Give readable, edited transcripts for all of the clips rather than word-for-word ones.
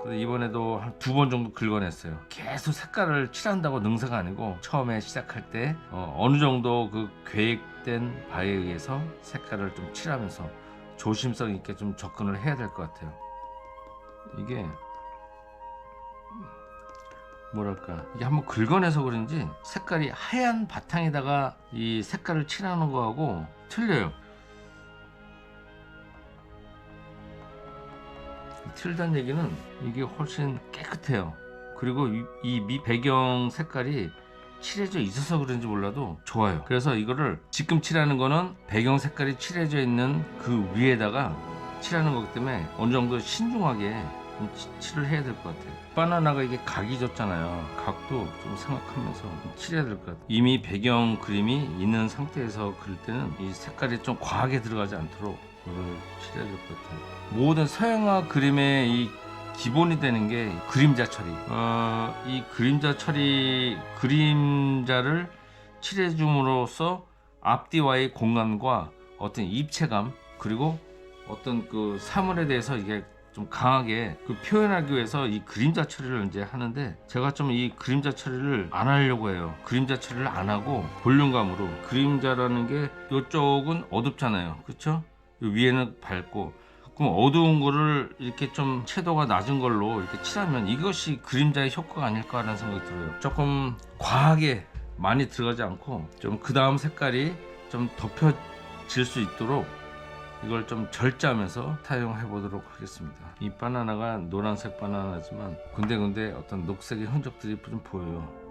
그래서 이번에도 한 2번 정도 긁어냈어요. 계속 색깔을 칠한다고 능사가 아니고 처음에 시작할 때 어느 정도 그 계획된 바에 의해서 색깔을 좀 칠하면서 조심성 있게 좀 접근을 해야 될 것 같아요. 이게 뭐랄까, 이게 한번 긁어내서 그런지 색깔이 하얀 바탕에다가 이 색깔을 칠하는 거하고 틀려요. 틀리다는 얘기는 이게 훨씬 깨끗해요. 그리고 이 배경 색깔이 칠해져 있어서 그런지 몰라도 좋아요. 그래서 이거를 지금 칠하는 거는 배경 색깔이 칠해져 있는 그 위에다가 칠하는 거기 때문에 어느 정도 신중하게 좀 칠을 해야 될 것 같아요. 바나나가 이게 각이 졌잖아요. 각도 좀 생각하면서 칠해야 될 것 같아요. 이미 배경 그림이 있는 상태에서 그릴 때는 이 색깔이 좀 과하게 들어가지 않도록 이걸 칠해야 될 것 같아요. 모든 서양화 그림의 이 기본이 되는 게 그림자 처리. 이 그림자 처리, 그림자를 칠해줌으로써 앞뒤와의 공간과 어떤 입체감, 그리고 어떤 그 사물에 대해서 이게 좀 강하게 그 표현하기 위해서 이 그림자 처리를 이제 하는데, 제가 좀 이 그림자 처리를 안 하려고 해요. 그림자 처리를 안 하고 볼륨감으로, 그림자라는 게 이쪽은 어둡잖아요, 그렇죠? 위에는 밝고, 그럼 어두운 거를 이렇게 좀 채도가 낮은 걸로 이렇게 칠하면 이것이 그림자의 효과가 아닐까라는 생각이 들어요. 조금 과하게 많이 들어가지 않고 좀 그 다음 색깔이 좀 덮여질 수 있도록 이걸 좀 절제하면서 사용해 보도록 하겠습니다. 이 바나나가 노란색 바나나지만 군데군데 어떤 녹색의 흔적들이 좀 보여요.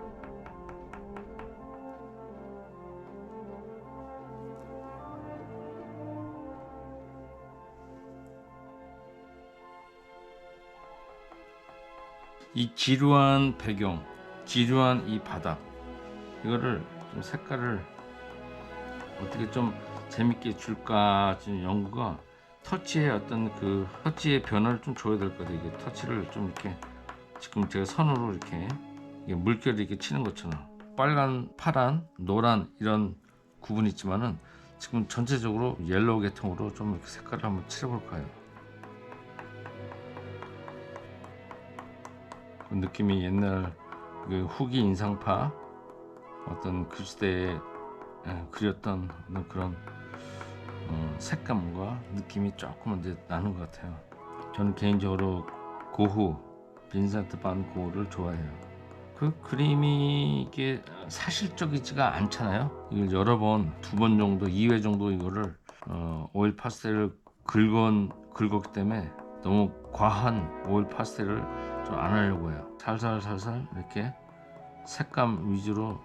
이 지루한 배경, 지루한 이 바닥, 이거를 좀 색깔을 어떻게 좀 재밌게 줄까 지금 연구가, 터치의 어떤 그 터치의 변화를 좀 줘야 될 것 같아요. 이게 터치를 좀 이렇게, 지금 제가 선으로 이렇게 물결을 이렇게 치는 것처럼 빨간, 파란, 노란 이런 구분이 있지만은 지금 전체적으로 옐로우 계통으로 좀 이렇게 색깔을 한번 칠해볼까요? 그 느낌이 옛날 그 후기 인상파 어떤 그 시대에 그렸던 그런 색감과 느낌이 조금 이제 나는 것 같아요. 저는 개인적으로 고흐, 빈센트 반 고흐를 좋아해요. 그 그림이 이게 사실적이지가 않잖아요. 이걸 여러 번, 2번 정도, 2회 정도 이거를 오일 파스텔을 긁었기 때문에 너무 과한 오일 파스텔을 좀 안 하려고 해요. 살살 이렇게 색감 위주로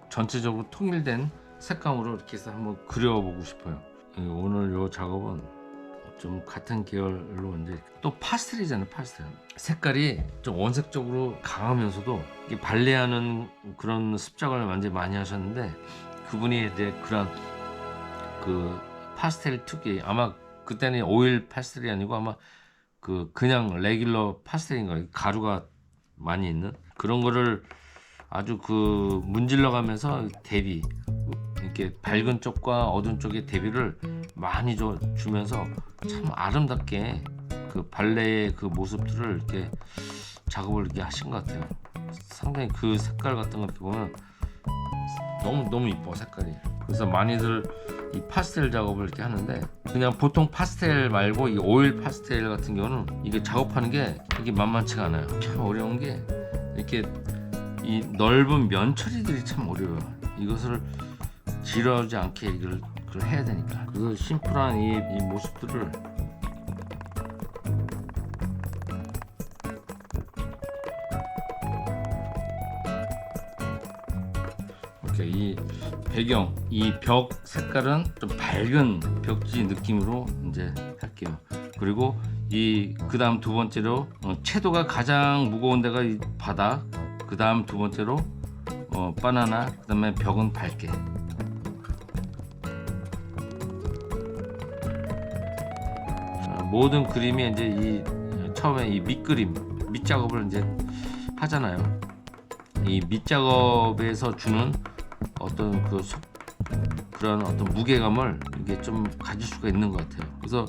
전체적으로 통일된 색감으로 이렇게 해서 한번 그려보고 싶어요. 오늘 이 작업은 좀 같은 계열로, 이제 또 파스텔이잖아요. 파스텔 색깔이 좀 원색적으로 강하면서도 이게 발레하는 그런 습작을 완전히 많이 하셨는데, 그분이 이제 그런 그 파스텔 특유의, 아마 그때는 오일 파스텔이 아니고 아마 그냥 레귤러 파스텔인 거예요. 가루가 많이 있는 그런 거를 아주 그 문질러 가면서 대비, 이렇게 밝은 쪽과 어두운 쪽의 대비를 많이 주면서 참 아름답게 그 발레의 그 모습들을 이렇게 작업을 이렇게 하신 것 같아요. 상당히 그 색깔 같은 거 이렇게 보면 너무 이뻐, 색깔이. 그래서 많이들 이 파스텔 작업을 이렇게 하는데, 그냥 보통 파스텔 말고 이 오일 파스텔 같은 경우는 이게 작업하는 게 이게 만만치가 않아요. 참 어려운 게 이렇게 이 넓은 면 처리들이 참 어려워요. 이것을 지루하지 않게 이걸 해야 되니까. 그 심플한 이 모습들을 이렇게 이 배경, 이 벽 색깔은 좀 밝은 벽지 느낌으로 이제 할게요. 그리고 그 다음 2번째로 채도가 가장 무거운 데가 이 바닥, 그 다음 2번째로 바나나, 그 다음에 벽은 밝게. 모든 그림이 이제 처음에 이 밑 작업을 이제 하잖아요. 이 밑 작업에서 주는 어떤 그 그런 어떤 무게감을 이게 좀 가질 수가 있는 것 같아요. 그래서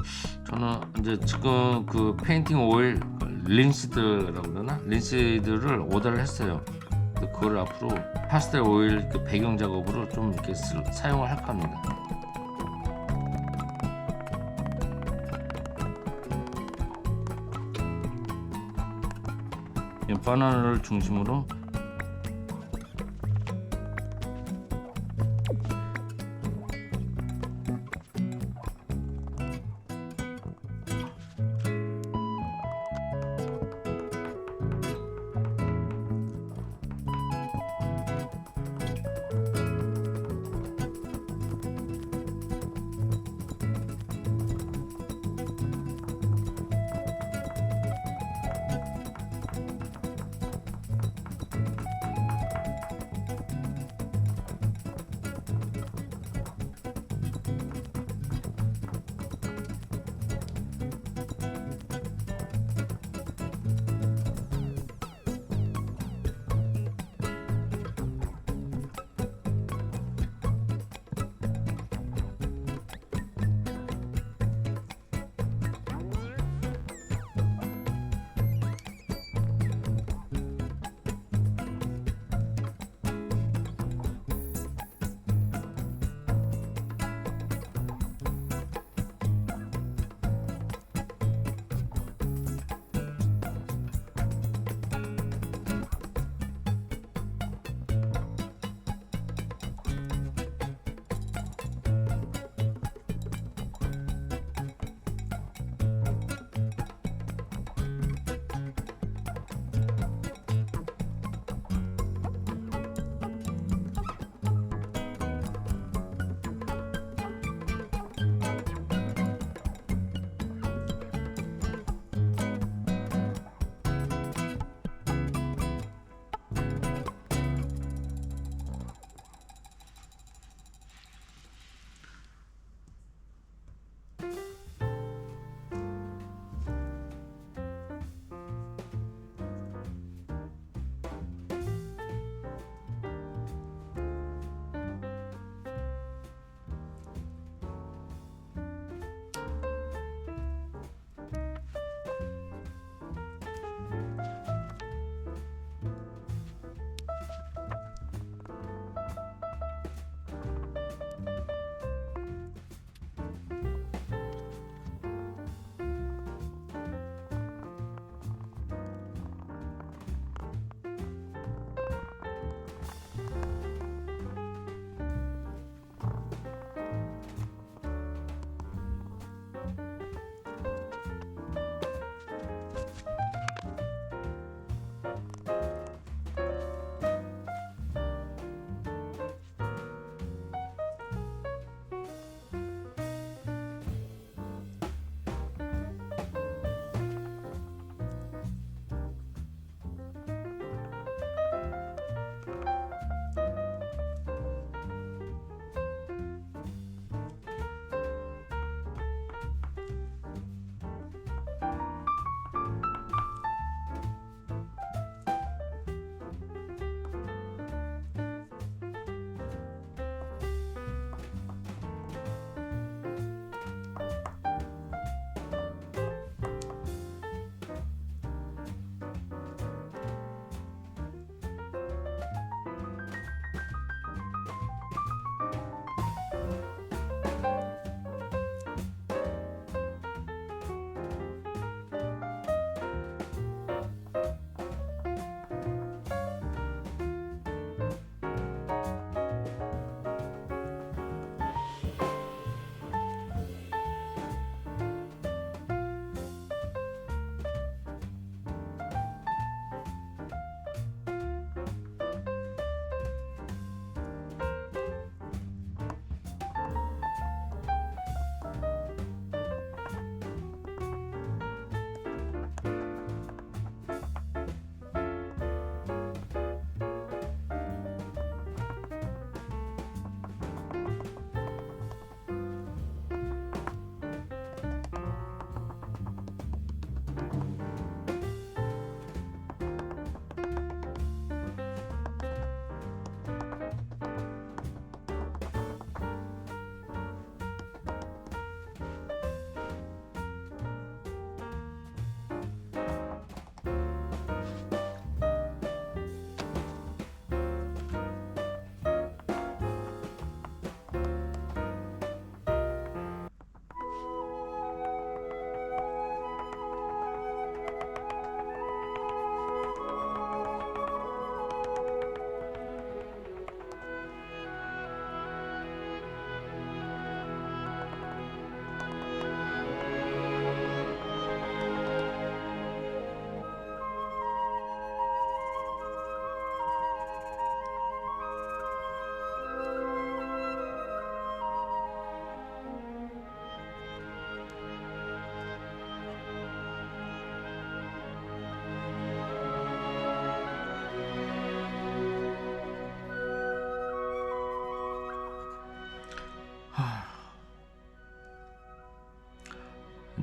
저는 이제 지금 그 페인팅 오일 린시드라고 그러나 린시드를 오더를 했어요. 그래서 그걸 앞으로 파스텔 오일 그 배경 작업으로 좀 이렇게 사용을 할까 합니다. 이 바나나를 중심으로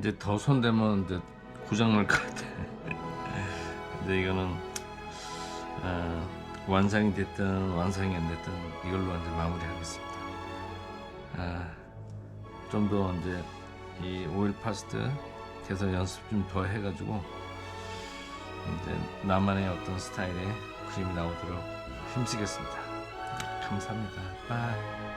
이제 더 손대면 이제 고장날 것 같아. 근데 이거는 완성이 됐든 완성이 안 됐든 이걸로 이제 마무리하겠습니다. 좀 더 이제 이 오일 파스트 계속 연습 좀 더 해가지고 이제 나만의 어떤 스타일의 그림이 나오도록 힘쓰겠습니다. 감사합니다. 바이.